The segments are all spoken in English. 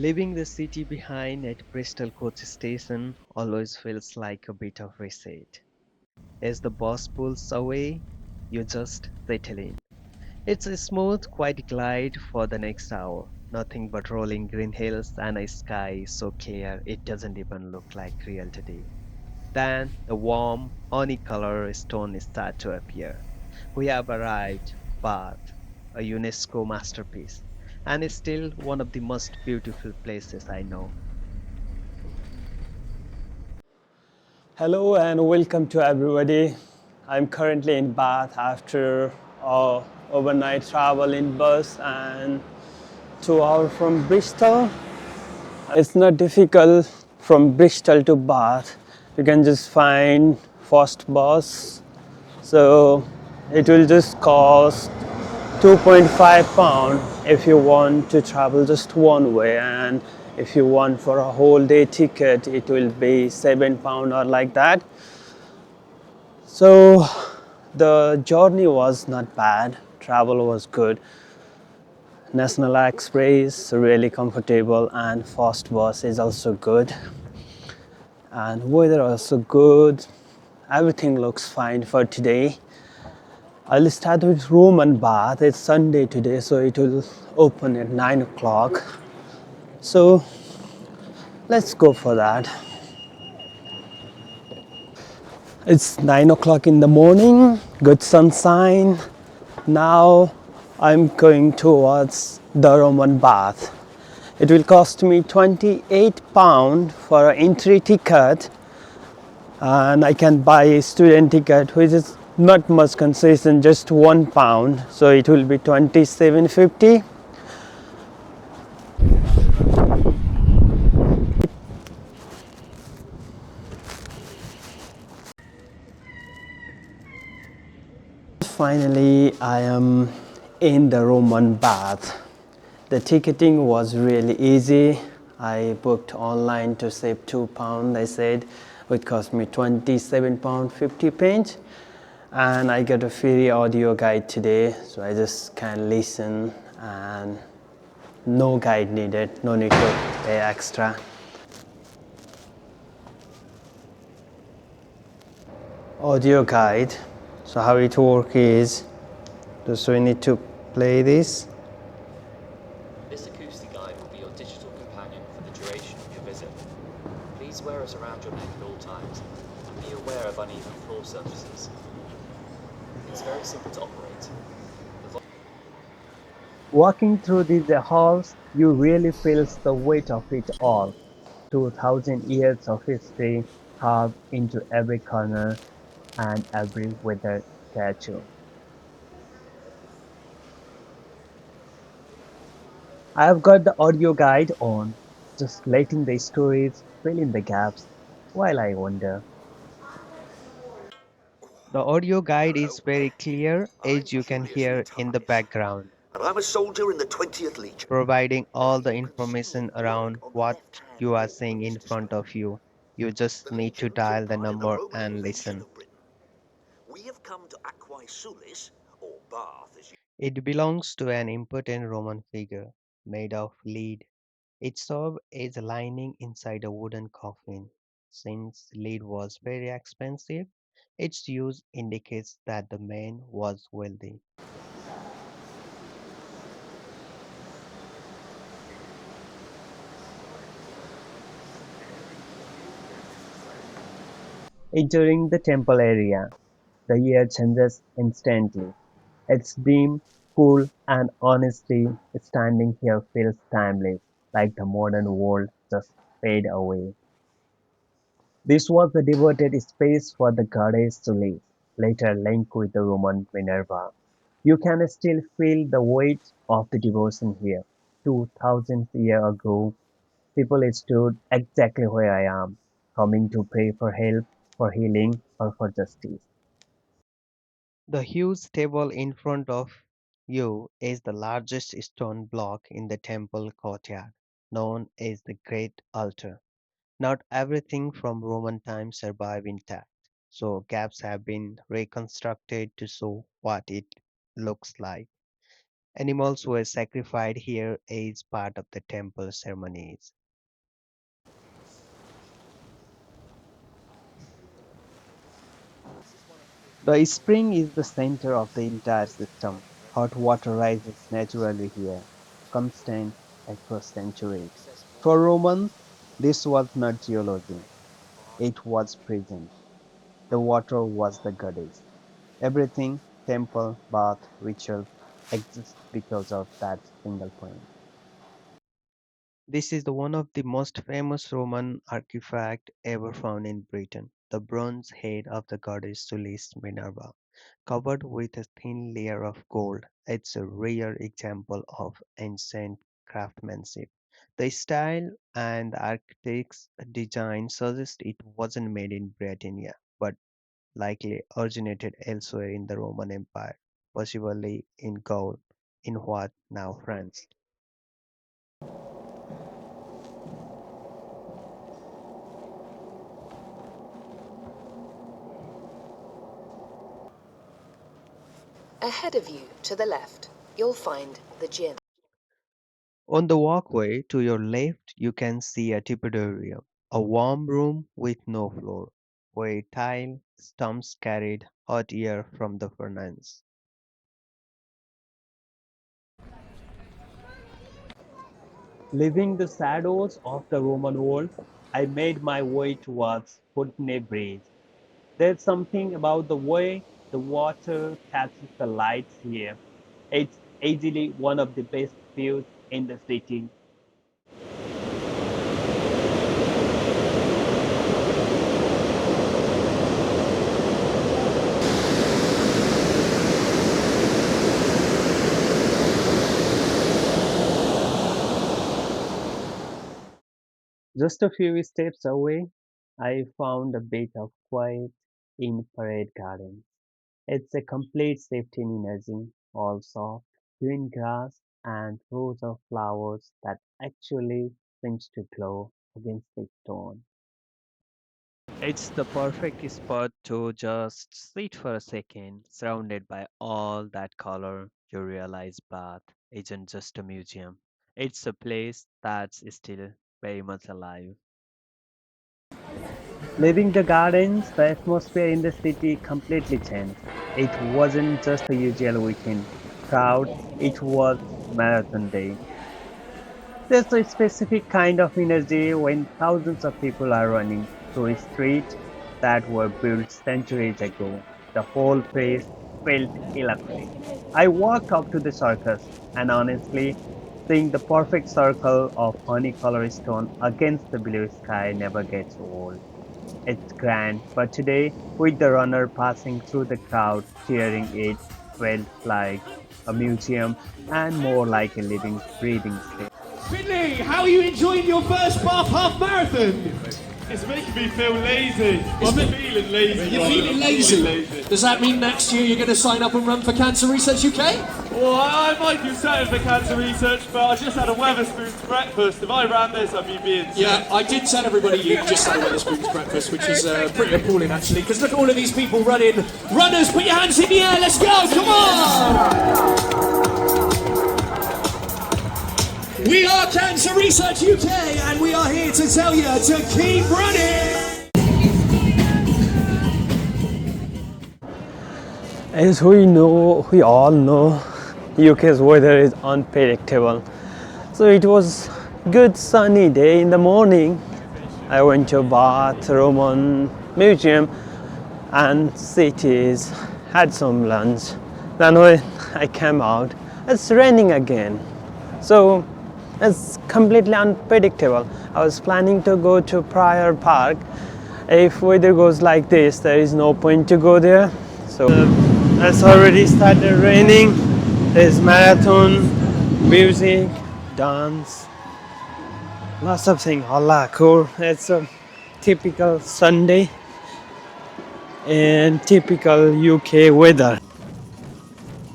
Leaving the city behind at Bristol coach station always feels like a bit of reset. As the bus pulls away, you just settle in. It's a smooth, quiet glide for the next hour. Nothing but rolling green hills and a sky so clear it doesn't even look like real today. Then the warm, honey color stone start to appear. We have arrived, Bath, a UNESCO masterpiece, and is still one of the most beautiful places I know. Hello and welcome to everybody. I'm currently in Bath after a overnight travel in bus and 2 hours from Bristol. It's not difficult from Bristol to Bath. You can just find fast bus. So it will just cost 2.5 pound if you want to travel just one way, and if you want for a whole day ticket it will be 7 pound or like that. So the journey was not bad, travel was good. National Express really comfortable and fast bus is also good, and weather also good. Everything looks fine for today. I'll start with room and bath. It's Sunday today, so it will open at 9 o'clock. So let's go for that. It's 9 o'clock in the morning, good sunshine. Now I'm going towards the Roman bath. It will cost me 28 pound for an entry ticket, and I can buy a student ticket which is not much concession, just 1 pound, so it will be 27.50. Finally, I am in the Roman bath. The ticketing was really easy. I booked online to save 2 pound. I said it cost me 27 pound 50 pence, and I got a free audio guide today, so I just can listen and no guide needed, no need to pay extra. Audio guide. So how it works is, just we need to play this. This acoustic guide will be your digital companion for the duration of your visit. Please wear it around your neck at all times and be aware of uneven floor surfaces. It's very simple to operate. Walking through these halls, you really feel the weight of it all. 2000 years of history carved into every corner and every weathered statue. I've got the audio guide on, just letting the stories fill in the gaps while I wonder. The audio guide is very clear, I'm as you can curiously hear in the tired, background, and I'm a soldier in the 20th Legion. providing all the I can see information a around block on the what left-hand you are wall seeing on this in front display. of you. You just The need to Legion took dial the part in the number Roman and invasion listen. of Britain. We have come to Aquae Sulis, or Bath, as you... It belongs to an important Roman figure made of lead. It served as a lining inside a wooden coffin. Since lead was very expensive, its use indicates that the man was wealthy. Entering the temple area, the air changes instantly. It's dim, cool, and honestly, standing here feels timeless, like the modern world just fade away. This was the devoted space for the goddess to live, later linked with the Roman Minerva. You can still feel the weight of the devotion here. 2000 years ago, people stood exactly where I am, coming to pray for help, for healing, or for justice. The huge table in front of you is the largest stone block in the temple courtyard, known as the Great Altar. Not everything from Roman times survived intact, so gaps have been reconstructed to show what it looks like. Animals were sacrificed here as part of the temple ceremonies. The spring is the center of the entire system. Hot water rises naturally here, constant across centuries. For Romans, this was not geology, it was present. The water was the goddess. Everything, temple, bath, ritual, exists because of that single point. This is the one of the most famous Roman artifact ever found in Britain, the bronze head of the goddess Sulis Minerva, covered with a thin layer of gold. It's a rare example of ancient craftsmanship. The style and the architect's design suggest it wasn't made in Britannia, but likely originated elsewhere in the Roman Empire, possibly in Gaul, in what now France. Ahead of you, to the left, you'll find the gym. On the walkway to your left, you can see a tipodorium, a warm room with no floor, where tile stumps carried hot air from the furnace. Leaving the shadows of the Roman world, I made my way towards Pulteney Bridge. There's something about the way the water catches the lights here. It's easily one of the best views in the city. Just a few steps away, I found a bit of quiet in Parade Garden. It's a complete safety in energy, all soft, green grass and rows of flowers that actually seems to glow against the stone. It's the perfect spot to just sit for a second, surrounded by all that color. You realize Bath isn't just a museum. It's a place that's still very much alive. Leaving the gardens, the atmosphere in the city completely changed. It wasn't just a usual weekend crowd, it was marathon day. There's a specific kind of energy when thousands of people are running through streets that were built centuries ago. The whole place felt electric. I walked up to the circus, and honestly, seeing the perfect circle of honey-colored stone against the blue sky never gets old. It's grand, but today, with the runner passing through the crowd cheering it, felt like a museum and more like a living, breathing space. Finley, how are you enjoying your first Bath half marathon? It's making me feel lazy. I'm feeling lazy. You're feeling lazy. Does that mean next year you're going to sign up and run for Cancer Research UK? Well, I might do something for cancer research, but I just had a Weatherspoons breakfast. If I ran this, I'd be being sick. Yeah, I did tell everybody you just had a Weatherspoons breakfast, which is pretty appalling actually, because look at all of these people running. Runners, put your hands in the air, let's go, come on! We are Cancer Research UK, and we are here to tell you to keep running! As we all know, UK's weather is unpredictable. So it was good sunny day in the morning. I went to Bath, Roman Museum and cities, had some lunch. Then when I came out, it's raining again. So it's completely unpredictable. I was planning to go to Prior Park. If weather goes like this, there is no point to go there. So it's already started raining. There's marathon, music, dance, lots of things. Allah, cool. It's a typical Sunday and typical UK weather.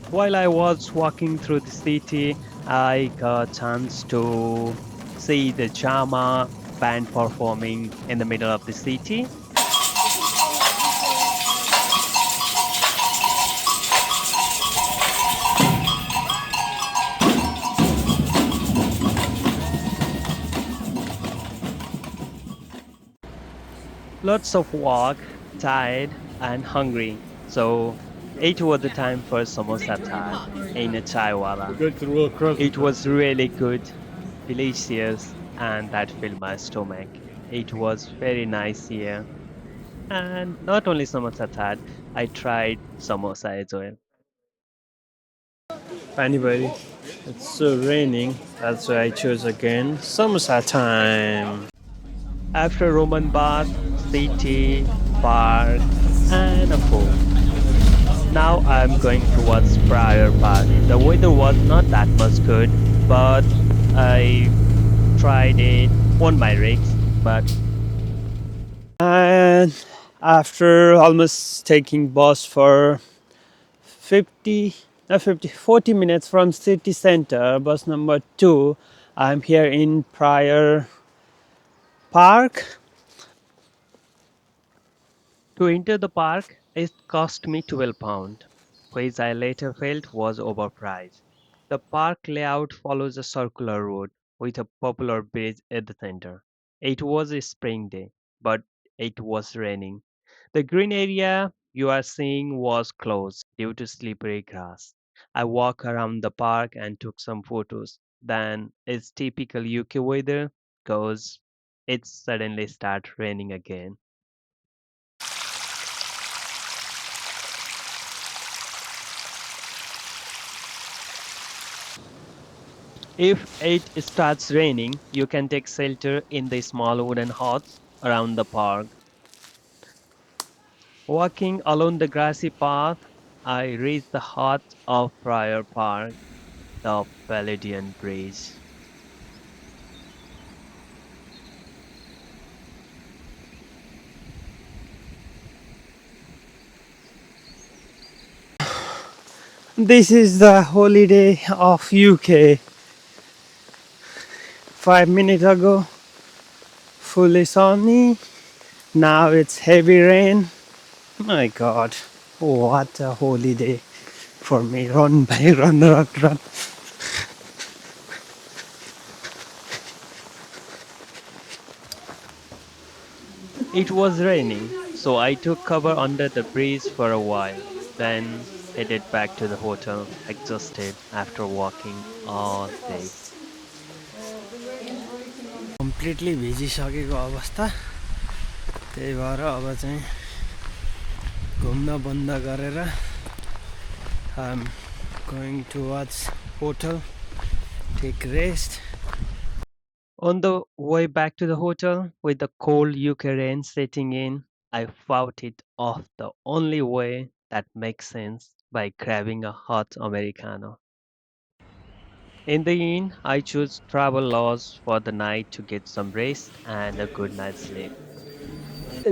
While I was walking through the city, I got a chance to see the Jama band performing in the middle of the city. Lots of walk, tired, and hungry. So, it was the time for Samosa Chat in a chaiwala. Go to the Royal Crossing It was Festival. really good, delicious, and that filled my stomach. It was very nice here. And not only samosa chat, I tried samosa as well. Anybody? It's so raining. That's why I chose again. Samosa time. After Roman bath, city, park, and a fort. Now I'm going towards Prior Park. The weather was not that much good, but I tried it on my risks. But And after almost taking bus for 50, not 50, 40 minutes from city center, bus number 2, I'm here in Prior Park. to enter the park, it cost me £12, which I later felt was overpriced. The park layout follows a circular road with a popular bridge at the center. It was a spring day, but it was raining. The green area you are seeing was closed due to slippery grass. I walked around the park and took some photos. Then it's typical UK weather goes, it suddenly starts raining again. If it starts raining, you can take shelter in the small wooden huts around the park. Walking along the grassy path, I reached the hut of Prior Park, the Palladian Bridge. This is the holiday of UK. 5 minutes ago, fully sunny. Now it's heavy rain. My God, what a holiday for me. Run by run, run, run. It was raining, so I took cover under the bridge for a while, then headed back to the hotel, exhausted after walking all day. Completely भिजिसकेको अवस्था, त्यही भएर अब चाहिँ घुम्न बन्द गरेर I'm going towards hotel, take rest. On the way back to the hotel, with the cold UK rain setting in, I fought it off the only way that makes sense by grabbing a hot Americano. In the end, I chose Travelodge for the night to get some rest and a good night's sleep.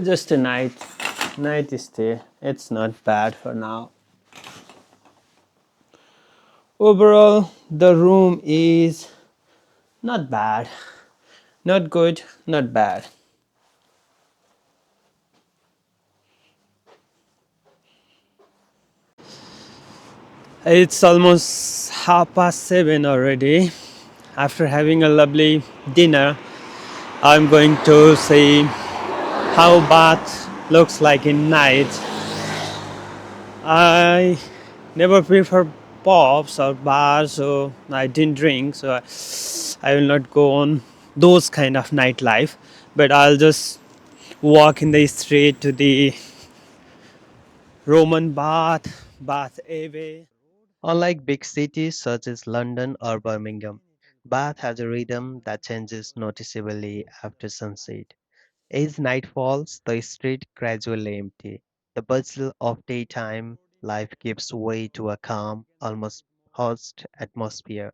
Just a night stay. It's not bad for now. Overall, the room is not bad, not good, not bad. It's almost 7:30 already. After having a lovely dinner, I'm going to see how Bath looks like in night. I never prefer pubs or bars, so I didn't drink, so I will not go on those kind of nightlife. But I'll just walk in the street to the Roman Bath Ave. Unlike big cities such as London or Birmingham, Bath has a rhythm that changes noticeably after sunset. As night falls, the street gradually empty. The bustle of daytime life gives way to a calm, almost hushed atmosphere.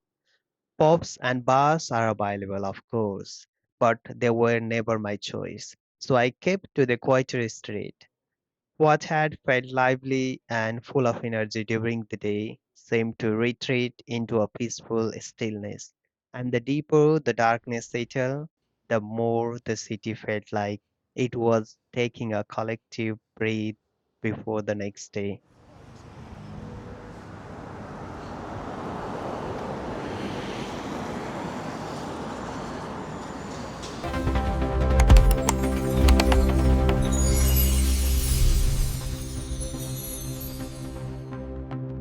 Pubs and bars are available, of course, but they were never my choice. So I kept to the quieter street. What had felt lively and full of energy during the day seemed to retreat into a peaceful stillness. And the deeper the darkness settled, the more the city felt like it was taking a collective breath before the next day.